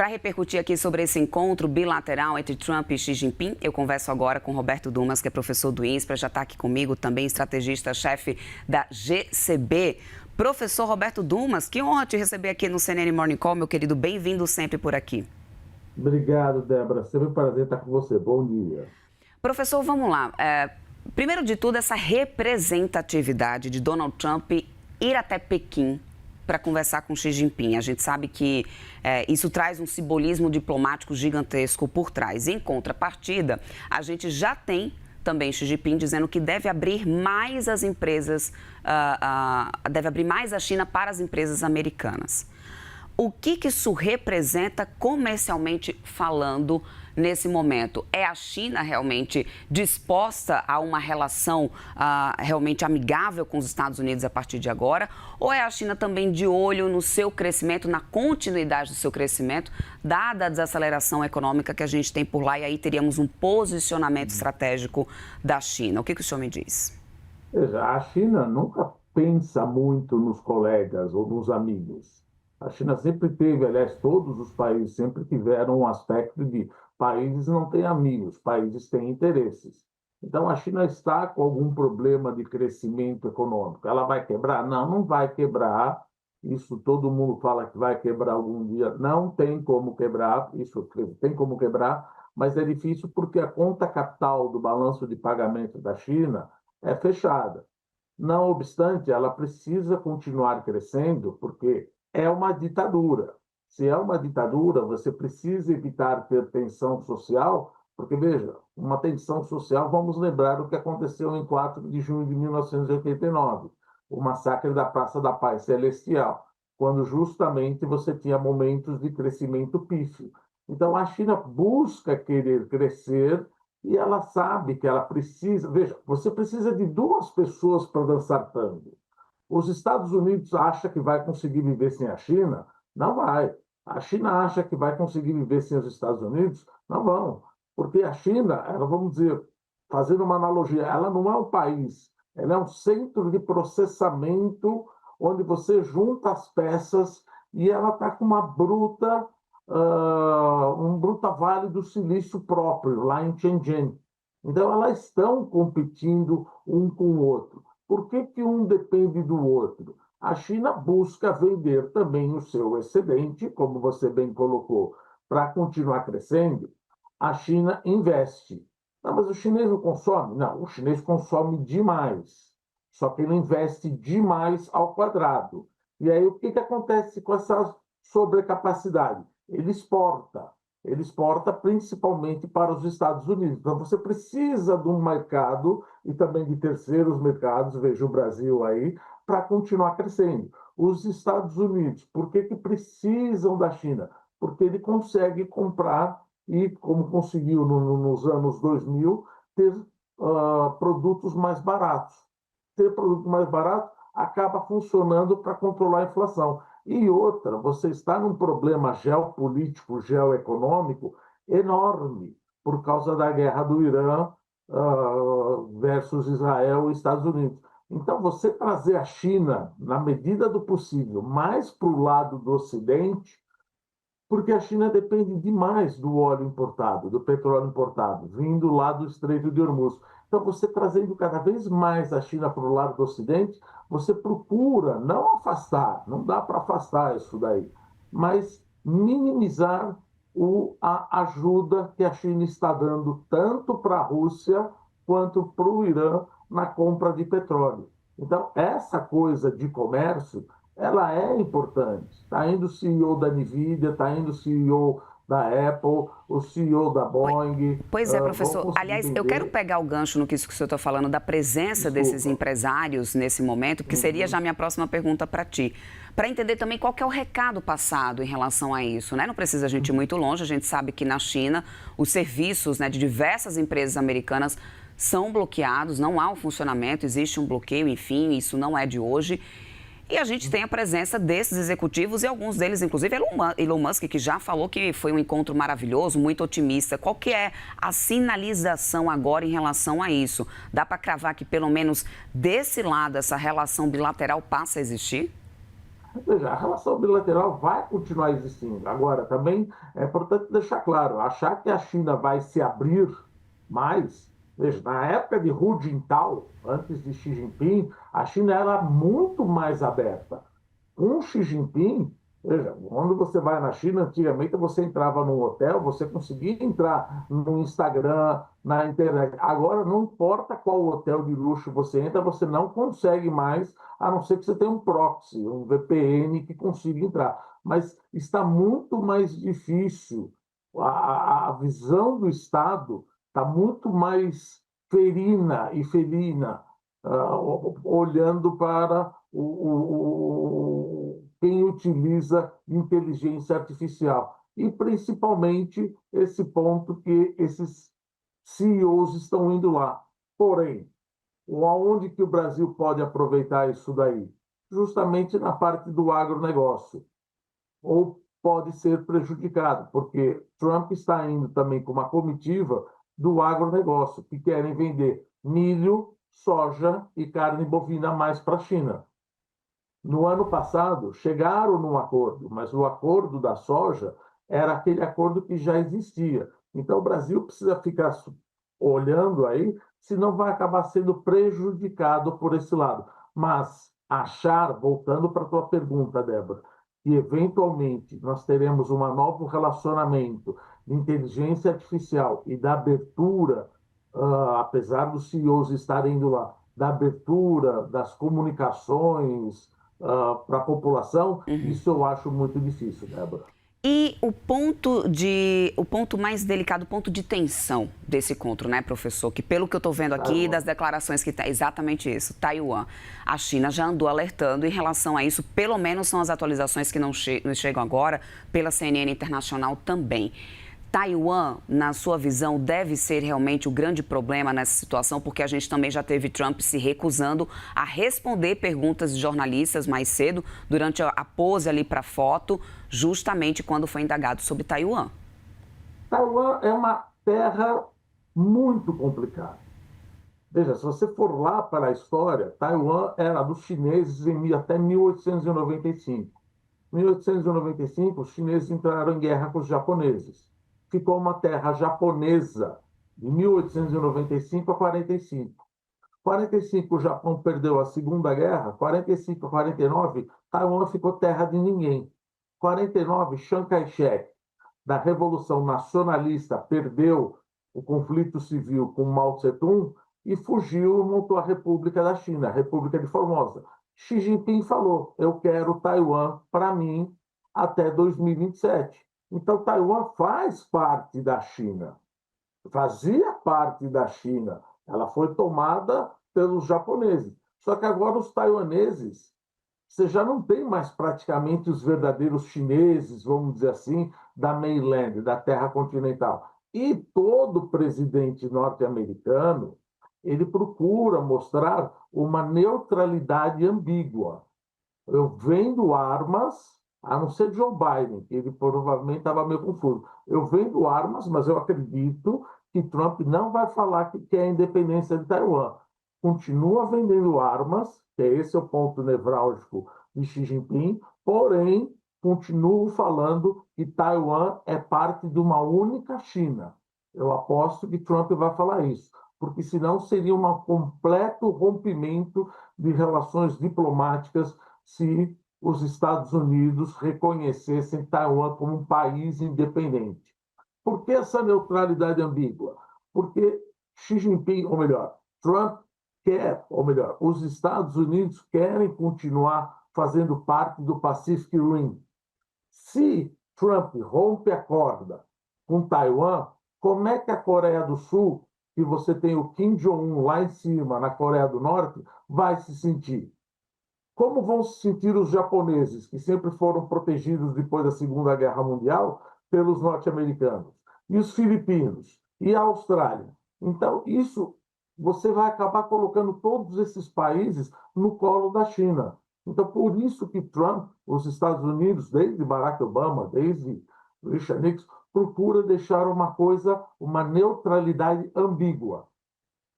Para repercutir aqui sobre esse encontro bilateral entre Trump e Xi Jinping, eu converso agora com Roberto Dumas, que é professor do INSPER, já está aqui comigo, também estrategista-chefe da GCB. Professor Roberto Dumas, que honra te receber aqui no CNN Morning Call, meu querido, bem-vindo sempre por aqui. Obrigado, Débora. Sempre um prazer estar com você. Bom dia. Professor, vamos lá. Primeiro de tudo, essa representatividade de Donald Trump ir até Pequim para conversar com Xi Jinping. A gente sabe que isso traz um simbolismo diplomático gigantesco por trás. Em contrapartida, a gente já tem também Xi Jinping dizendo que deve abrir mais as empresas, deve abrir mais a China para as empresas americanas. O que isso representa comercialmente falando nesse momento? É a China realmente disposta a uma relação realmente amigável com os Estados Unidos a partir de agora? Ou é a China também de olho no seu crescimento, na continuidade do seu crescimento, dada a desaceleração econômica que a gente tem por lá, e aí teríamos um posicionamento estratégico da China? O que o senhor me diz? Veja, a China nunca pensa muito nos colegas ou nos amigos. A China sempre teve, aliás, todos os países sempre tiveram um aspecto de países não têm amigos, países têm interesses. Então, a China está com algum problema de crescimento econômico. Ela vai quebrar? Não, não vai quebrar. Isso todo mundo fala que vai quebrar algum dia. Não tem como quebrar, isso tem como quebrar, mas é difícil porque a conta capital do balanço de pagamento da China é fechada. Não obstante, ela precisa continuar crescendo porque é uma ditadura. Se é uma ditadura, você precisa evitar ter tensão social, porque, veja, uma tensão social, vamos lembrar o que aconteceu em 4 de junho de 1989, o massacre da Praça da Paz Celestial, quando justamente você tinha momentos de crescimento pífio. Então, a China busca querer crescer e ela sabe que ela precisa... Veja, você precisa de 2 pessoas para dançar tango. Os Estados Unidos acham que vai conseguir viver sem a China? Não vai. A China acha que vai conseguir viver sem os Estados Unidos? Não vão. Porque a China, ela, vamos dizer, fazendo uma analogia, ela não é um país, ela é um centro de processamento onde você junta as peças e ela está com uma bruta, um bruta vale do silício próprio, lá em Shenzhen. Então, elas estão competindo um com o outro. Por que um depende do outro? A China busca vender também o seu excedente, como você bem colocou, para continuar crescendo. A China investe. Não, mas o chinês não consome? Não, o chinês consome demais. Só que ele investe demais ao quadrado. E aí o que acontece com essa sobrecapacidade? Ele exporta. Ele exporta principalmente para os Estados Unidos. Então, você precisa de um mercado e também de terceiros mercados, veja o Brasil aí, para continuar crescendo. Os Estados Unidos, por que precisam da China? Porque ele consegue comprar e, como conseguiu nos anos 2000, ter produtos mais baratos. Ter produto mais barato acaba funcionando para controlar a inflação. E outra, você está num problema geopolítico, geoeconômico enorme por causa da guerra do Irã versus Israel e Estados Unidos. Então, você trazer a China, na medida do possível, mais para o lado do Ocidente, porque a China depende demais do óleo importado, do petróleo importado, vindo lá do Estreito de Hormuz. Então, você trazendo cada vez mais a China para o lado do Ocidente, você procura não afastar, não dá para afastar isso daí, mas minimizar a ajuda que a China está dando tanto para a Rússia quanto para o Irã na compra de petróleo. Então, essa coisa de comércio ela é importante. Está indo o CEO da NVIDIA, está indo o CEO da Apple, o CEO da Boeing. Pois é, professor. Aliás, eu quero pegar o gancho no que o senhor está falando, da presença desses empresários nesse momento, que seria já a minha próxima pergunta para ti. Para entender também qual que é o recado passado em relação a isso, né? Não precisa a gente ir muito longe, a gente sabe que na China os serviços, né, de diversas empresas americanas são bloqueados, não há um funcionamento, existe um bloqueio, enfim, isso não é de hoje. E a gente tem a presença desses executivos e alguns deles, inclusive Elon Musk, que já falou que foi um encontro maravilhoso, muito otimista. Qual que é a sinalização agora em relação a isso? Dá para cravar que pelo menos desse lado essa relação bilateral passa a existir? Veja, a relação bilateral vai continuar existindo. Agora, também é importante deixar claro, achar que a China vai se abrir mais. Veja, na época de Hu Jintao, antes de Xi Jinping, a China era muito mais aberta. Com Xi Jinping, veja, quando você vai na China, antigamente você entrava num hotel, você conseguia entrar no Instagram, na internet. Agora, não importa qual hotel de luxo você entra, você não consegue mais, a não ser que você tenha um proxy, um VPN que consiga entrar. Mas está muito mais difícil. A visão do Estado está muito mais ferina e felina, olhando para quem utiliza inteligência artificial. E, principalmente, esse ponto que esses CEOs estão indo lá. Porém, aonde que o Brasil pode aproveitar isso daí? Justamente na parte do agronegócio. Ou pode ser prejudicado, porque Trump está indo também com uma comitiva do agronegócio, que querem vender milho, soja e carne bovina mais para a China. No ano passado, chegaram num acordo, mas o acordo da soja era aquele acordo que já existia. Então, o Brasil precisa ficar olhando aí, senão vai acabar sendo prejudicado por esse lado. Mas achar, voltando para a tua pergunta, Débora, que eventualmente nós teremos um novo relacionamento de inteligência artificial e da abertura, apesar dos CEOs estarem indo lá, da abertura das comunicações, para a população, Uhum. isso eu acho muito difícil, Débora. E o ponto mais delicado, o ponto de tensão desse encontro, né, professor? Que pelo que eu estou vendo aqui, das declarações que tá exatamente isso, Taiwan. A China já andou alertando em relação a isso, pelo menos são as atualizações que nos chegam agora, pela CNN Internacional também. Taiwan, na sua visão, deve ser realmente o grande problema nessa situação, porque a gente também já teve Trump se recusando a responder perguntas de jornalistas mais cedo, durante a pose ali para a foto, justamente quando foi indagado sobre Taiwan. Taiwan é uma terra muito complicada. Veja, se você for lá para a história, Taiwan era dos chineses até 1895. Em 1895, os chineses entraram em guerra com os japoneses. Ficou uma terra japonesa de 1895 a 45. 45, o Japão perdeu a Segunda Guerra. 45 a 49, Taiwan ficou terra de ninguém. 49, Chiang Kai-shek, da Revolução Nacionalista, perdeu o conflito civil com Mao Tse-tung e fugiu e montou a República da China, a República de Formosa. Xi Jinping falou: eu quero Taiwan para mim até 2027. Então, Taiwan faz parte da China, fazia parte da China. Ela foi tomada pelos japoneses. Só que agora os taiwaneses, você já não tem mais praticamente os verdadeiros chineses, vamos dizer assim, da mainland, da terra continental. E todo presidente norte-americano, ele procura mostrar uma neutralidade ambígua. Eu vendo armas, a não ser Joe Biden, que ele provavelmente estava meio confuso. Eu vendo armas, mas eu acredito que Trump não vai falar que quer a independência de Taiwan. Continua vendendo armas, que esse é o ponto nevrálgico de Xi Jinping, porém, continuo falando que Taiwan é parte de uma única China. Eu aposto que Trump vai falar isso, porque senão seria um completo rompimento de relações diplomáticas se os Estados Unidos reconhecessem Taiwan como um país independente. Por que essa neutralidade ambígua? Porque Xi Jinping, ou melhor, Trump quer, ou melhor, os Estados Unidos querem continuar fazendo parte do Pacific Rim. Se Trump rompe a corda com Taiwan, como é que a Coreia do Sul, que você tem o Kim Jong-un lá em cima, na Coreia do Norte, vai se sentir? Como vão se sentir os japoneses, que sempre foram protegidos depois da Segunda Guerra Mundial pelos norte-americanos? E os filipinos? E a Austrália? Então, isso você vai acabar colocando todos esses países no colo da China. Então, por isso que Trump, os Estados Unidos, desde Barack Obama, desde Richard Nixon, procura deixar uma coisa, uma neutralidade ambígua.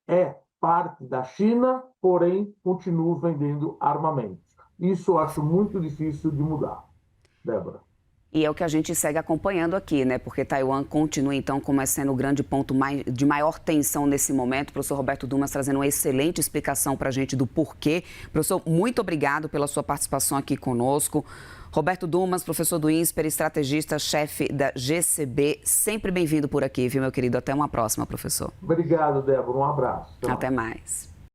É parte da China, porém continua vendendo armamentos. Isso eu acho muito difícil de mudar, Débora. E é o que a gente segue acompanhando aqui, né? Porque Taiwan continua, então, como sendo o grande ponto de maior tensão nesse momento. O professor Roberto Dumas trazendo uma excelente explicação para a gente do porquê. Professor, muito obrigado pela sua participação aqui conosco. Roberto Dumas, professor do INSPER, estrategista, chefe da GCB. Sempre bem-vindo por aqui, viu, meu querido? Até uma próxima, professor. Obrigado, Débora. Um abraço. Até mais.